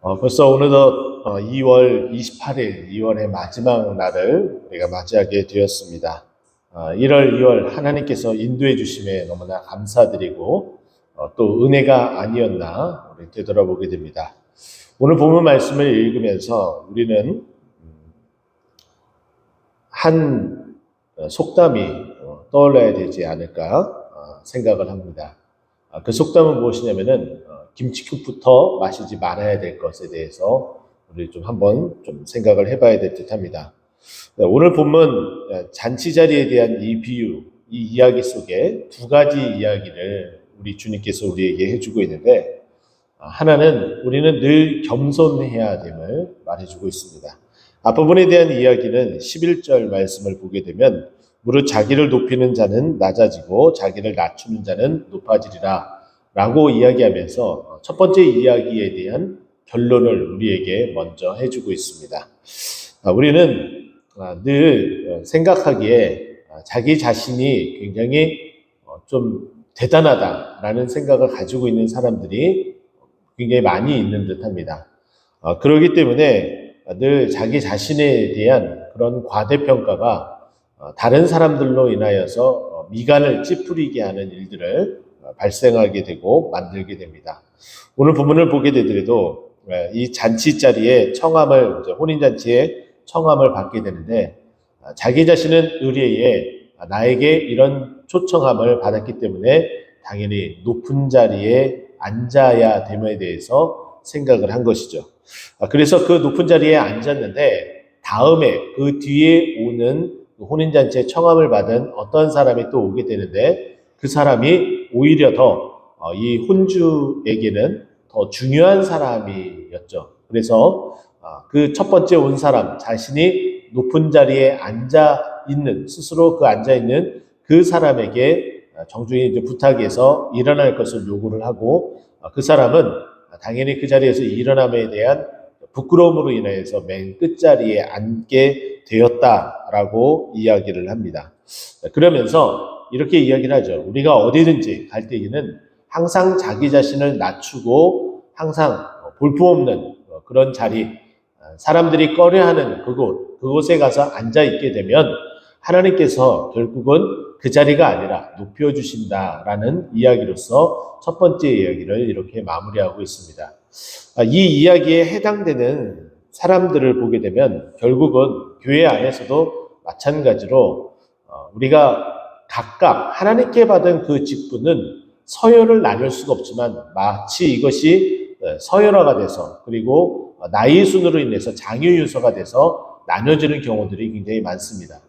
벌써 어느덧 2월 28일, 2월의 마지막 날을 우리가 맞이하게 되었습니다. 1월, 2월 하나님께서 인도해 주심에 너무나 감사드리고 또 은혜가 아니었나 우리 되돌아보게 됩니다. 오늘 본문 말씀을 읽으면서 우리는 한 속담이 떠올라야 되지 않을까 생각을 합니다. 그 속담은 무엇이냐면은 김치국부터 마시지 말아야 될 것에 대해서 우리 좀 한번 좀 생각을 해봐야 될 듯합니다. 오늘 본문 잔치 자리에 대한 이 비유, 이 이야기 속에 두 가지 이야기를 우리 주님께서 우리에게 해주고 있는데 하나는 우리는 늘 겸손해야 됨을 말해주고 있습니다. 앞부분에 대한 이야기는 11절 말씀을 보게 되면 무릇 자기를 높이는 자는 낮아지고 자기를 낮추는 자는 높아지리라 라고 이야기하면서 첫 번째 이야기에 대한 결론을 우리에게 먼저 해주고 있습니다. 우리는 늘 생각하기에 자기 자신이 굉장히 좀 대단하다라는 생각을 가지고 있는 사람들이 굉장히 많이 있는 듯합니다. 그렇기 때문에 늘 자기 자신에 대한 그런 과대평가가 다른 사람들로 인하여서 미간을 찌푸리게 하는 일들을 발생하게 되고 만들게 됩니다. 오늘 본문을 보게 되더라도 이 잔치 자리에 청함을, 혼인잔치에 청함을 받게 되는데 자기 자신은 의뢰에 나에게 이런 초청함을 받았기 때문에 당연히 높은 자리에 앉아야 됨에 대해서 생각을 한 것이죠. 그래서 그 높은 자리에 앉았는데 다음에 그 뒤에 오는 혼인잔치에 청함을 받은 어떤 사람이 또 오게 되는데 그 사람이 오히려 더 이 혼주에게는 더 중요한 사람이었죠. 그래서 그 첫 번째 온 사람 자신이 높은 자리에 앉아 있는 스스로 그 앉아 있는 그 사람에게 정중히 이제 부탁해서 일어날 것을 요구를 하고 그 사람은 당연히 그 자리에서 일어남에 대한 부끄러움으로 인해서 맨 끝자리에 앉게 되었다라고 이야기를 합니다. 그러면서 이렇게 이야기를 하죠. 우리가 어디든지 갈 때에는 항상 자기 자신을 낮추고 항상 볼품없는 그런 자리, 사람들이 꺼려하는 그곳에 가서 앉아 있게 되면 하나님께서 결국은 그 자리가 아니라 높여주신다라는 이야기로서 첫 번째 이야기를 이렇게 마무리하고 있습니다. 이 이야기에 해당되는 사람들을 보게 되면 결국은 교회 안에서도 마찬가지로 우리가 각각 하나님께 받은 그 직분은 서열을 나눌 수가 없지만 마치 이것이 서열화가 돼서 그리고 나이 순으로 인해서 장유유서가 돼서 나눠지는 경우들이 굉장히 많습니다.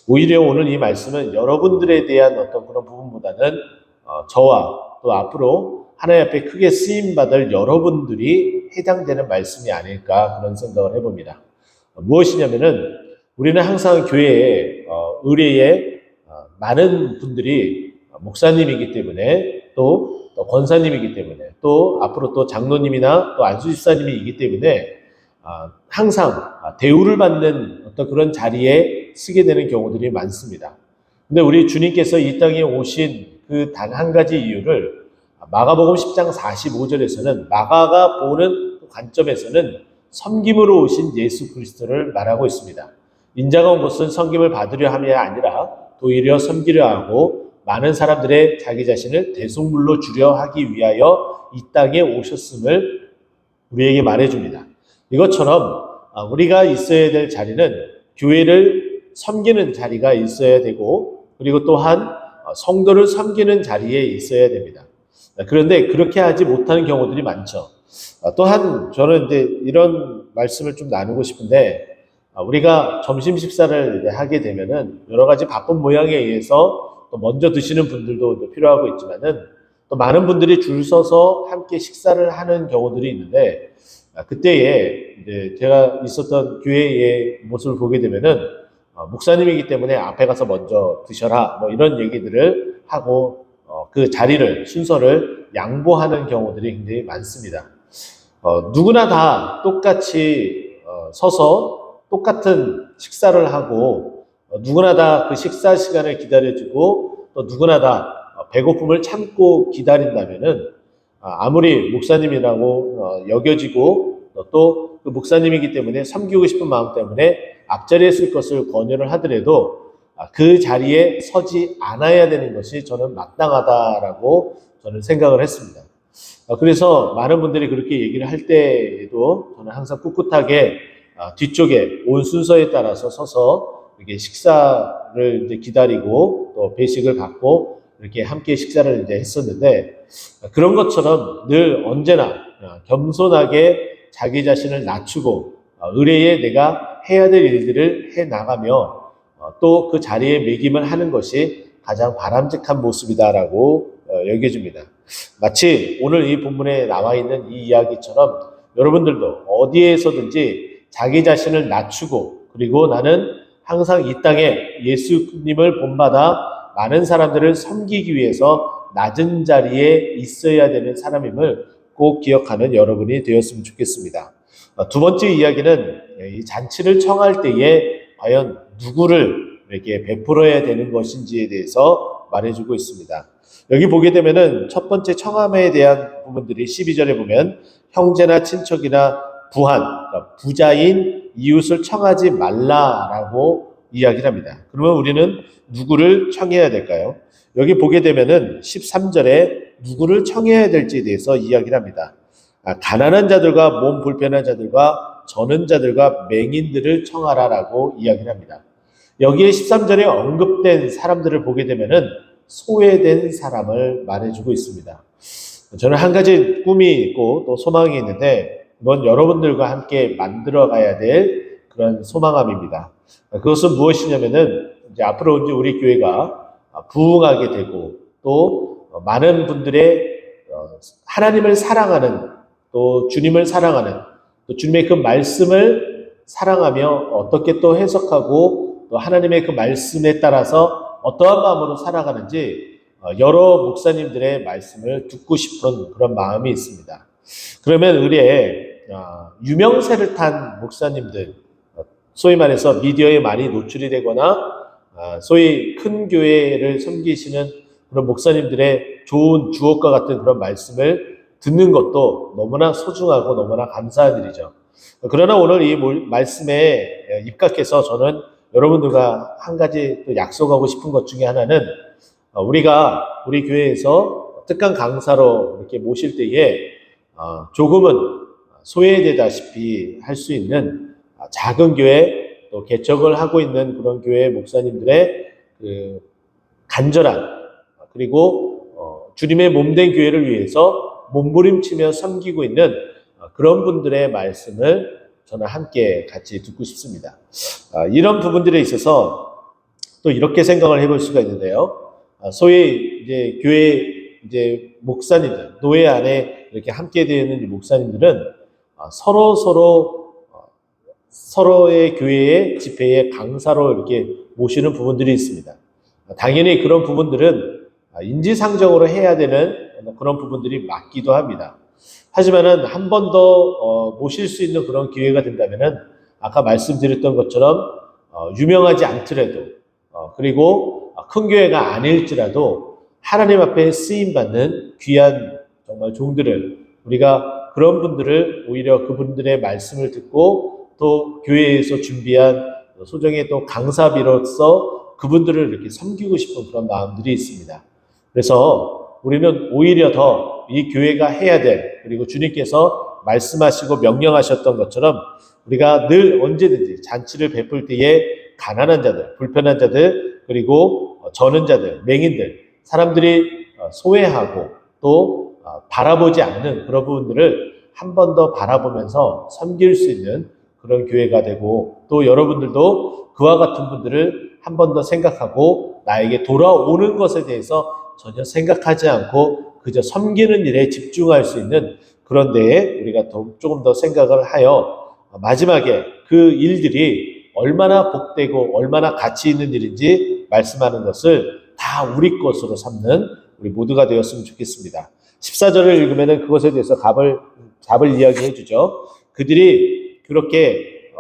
오히려 오늘 이 말씀은 여러분들에 대한 어떤 그런 부분보다는 저와 또 앞으로 하나님 앞에 크게 쓰임받을 여러분들이 해당되는 말씀이 아닐까 그런 생각을 해봅니다. 무엇이냐면은 우리는 항상 교회에 의뢰에 많은 분들이 목사님이기 때문에 또 권사님이기 때문에 또 앞으로 또 장로님이나 또 안수집사님이기 때문에 항상 대우를 받는 어떤 그런 자리에 쓰게 되는 경우들이 많습니다. 근데 우리 주님께서 이 땅에 오신 그 단 한 가지 이유를 마가복음 10장 45절에서는 마가가 보는 관점에서는 섬김으로 오신 예수 그리스도를 말하고 있습니다. 인자가 온 것은 섬김을 받으려 함이 아니라 도리어 섬기려 하고 많은 사람들의 자기 자신을 대속물로 주려 하기 위하여 이 땅에 오셨음을 우리에게 말해줍니다. 이것처럼 우리가 있어야 될 자리는 교회를 섬기는 자리가 있어야 되고 그리고 또한 성도를 섬기는 자리에 있어야 됩니다. 그런데 그렇게 하지 못하는 경우들이 많죠. 또한 저는 이제 이런 말씀을 좀 나누고 싶은데 우리가 점심 식사를 하게 되면은 여러 가지 바쁜 모양에 의해서 또 먼저 드시는 분들도 필요하고 있지만은 또 많은 분들이 줄 서서 함께 식사를 하는 경우들이 있는데 그때에 이제 제가 있었던 교회의 모습을 보게 되면은 목사님이기 때문에 앞에 가서 먼저 드셔라 뭐 이런 얘기들을 하고 그 자리를 순서를 양보하는 경우들이 굉장히 많습니다. 누구나 다 똑같이 서서 똑같은 식사를 하고 누구나 다 그 식사 시간을 기다려주고 또 누구나 다 배고픔을 참고 기다린다면은 아무리 목사님이라고 여겨지고 또 그 목사님이기 때문에 섬기고 싶은 마음 때문에 앞자리에 쓸 것을 권유를 하더라도 그 자리에 서지 않아야 되는 것이 저는 마땅하다라고 저는 생각을 했습니다. 그래서 많은 분들이 그렇게 얘기를 할 때에도 저는 항상 꿋꿋하게 뒤쪽에 온 순서에 따라서 서서 이렇게 식사를 이제 기다리고 또 배식을 받고 이렇게 함께 식사를 이제 했었는데, 그런 것처럼 늘 언제나 겸손하게 자기 자신을 낮추고 의뢰에 내가 해야 될 일들을 해 나가며 또 그 자리에 매김을 하는 것이 가장 바람직한 모습이다라고 여겨집니다. 마치 오늘 이 본문에 나와 있는 이 이야기처럼 여러분들도 어디에서든지 자기 자신을 낮추고, 그리고 나는 항상 이 땅에 예수님을 본받아 많은 사람들을 섬기기 위해서 낮은 자리에 있어야 되는 사람임을 꼭 기억하는 여러분이 되었으면 좋겠습니다. 두 번째 이야기는 이 잔치를 청할 때에 과연 누구를 이렇게 베풀어야 되는 것인지에 대해서 말해주고 있습니다. 여기 보게 되면은 첫 번째 청함에 대한 부분들이 12절에 보면 형제나 친척이나 부한, 그러니까 부자인 이웃을 청하지 말라라고 이야기를 합니다. 그러면 우리는 누구를 청해야 될까요? 여기 보게 되면은 13절에 누구를 청해야 될지에 대해서 이야기를 합니다. 가난한 자들과 몸 불편한 자들과 저는 자들과 맹인들을 청하라라고 이야기를 합니다. 여기에 13절에 언급된 사람들을 보게 되면은 소외된 사람을 말해주고 있습니다. 저는 한 가지 꿈이 있고 또 소망이 있는데, 이건 여러분들과 함께 만들어가야 될 그런 소망함입니다. 그것은 무엇이냐면은 이제 앞으로 이제 우리 교회가 부흥하게 되고 또 많은 분들의 하나님을 사랑하는, 또 주님을 사랑하는, 또 주님의 그 말씀을 사랑하며 어떻게 또 해석하고 또 하나님의 그 말씀에 따라서 어떠한 마음으로 살아가는지 여러 목사님들의 말씀을 듣고 싶은 그런 마음이 있습니다. 그러면 의뢰에 유명세를 탄 목사님들, 소위 말해서 미디어에 많이 노출이 되거나 소위 큰 교회를 섬기시는 그런 목사님들의 좋은 주옥과 같은 그런 말씀을 듣는 것도 너무나 소중하고 너무나 감사한 일이죠. 그러나 오늘 이 말씀에 입각해서 저는 여러분들과 한 가지 또 약속하고 싶은 것 중에 하나는, 우리가 우리 교회에서 특강 강사로 이렇게 모실 때에 조금은 소외되다시피 할 수 있는 작은 교회, 또 개척을 하고 있는 그런 교회 목사님들의 그 간절한, 그리고 주님의 몸된 교회를 위해서 몸부림치며 섬기고 있는 그런 분들의 말씀을 저는 함께 같이 듣고 싶습니다. 이런 부분들에 있어서 또 이렇게 생각을 해볼 수가 있는데요. 소위 이제 교회 이제 목사님들, 노예 안에 이렇게 함께 되어 있는 목사님들은 서로의 교회의 집회에 강사로 이렇게 모시는 부분들이 있습니다. 당연히 그런 부분들은 인지상정으로 해야 되는 그런 부분들이 맞기도 합니다. 하지만은 한 번 더 모실 수 있는 그런 기회가 된다면은 아까 말씀드렸던 것처럼 유명하지 않더라도 그리고 큰 교회가 아닐지라도 하나님 앞에 쓰임 받는 귀한 정말 종들을, 우리가 그런 분들을 오히려 그분들의 말씀을 듣고 또 교회에서 준비한 소정의 또 강사비로서 그분들을 이렇게 섬기고 싶은 그런 마음들이 있습니다. 그래서 우리는 오히려 더 이 교회가 해야 될, 그리고 주님께서 말씀하시고 명령하셨던 것처럼 우리가 늘 언제든지 잔치를 베풀 때에 가난한 자들, 불편한 자들, 그리고 저는 자들, 맹인들, 사람들이 소외하고 또 바라보지 않는 그런 부분들을 한 번 더 바라보면서 섬길 수 있는 그런 교회가 되고, 또 여러분들도 그와 같은 분들을 한 번 더 생각하고 나에게 돌아오는 것에 대해서 전혀 생각하지 않고 그저 섬기는 일에 집중할 수 있는 그런 데에 우리가 조금 더 생각을 하여 마지막에 그 일들이 얼마나 복되고 얼마나 가치 있는 일인지 말씀하는 것을 다 우리 것으로 삼는 우리 모두가 되었으면 좋겠습니다. 14절을 읽으면 그것에 대해서 답을 이야기해 주죠. 그들이 그렇게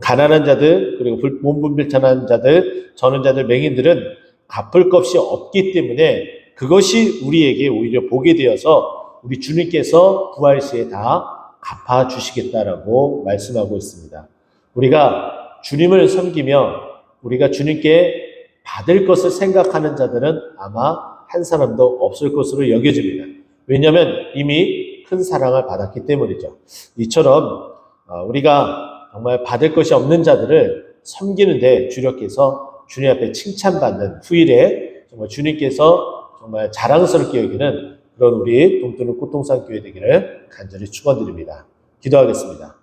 가난한 자들, 그리고 몸불편한 자들, 저는 자들, 맹인들은 갚을 것이 없기 때문에 그것이 우리에게 오히려 복이 되어서 우리 주님께서 부활 시에 다 갚아주시겠다라고 말씀하고 있습니다. 우리가 주님을 섬기며 우리가 주님께 받을 것을 생각하는 자들은 아마 한 사람도 없을 것으로 여겨집니다. 왜냐하면 이미 큰 사랑을 받았기 때문이죠. 이처럼 우리가 정말 받을 것이 없는 자들을 섬기는데 주력해서 주님 앞에 칭찬받는 후일에 정말 주님께서 정말 자랑스럽게 여기는 그런 우리 동토는 꽃동산 교회 되기를 간절히 축원드립니다. 기도하겠습니다.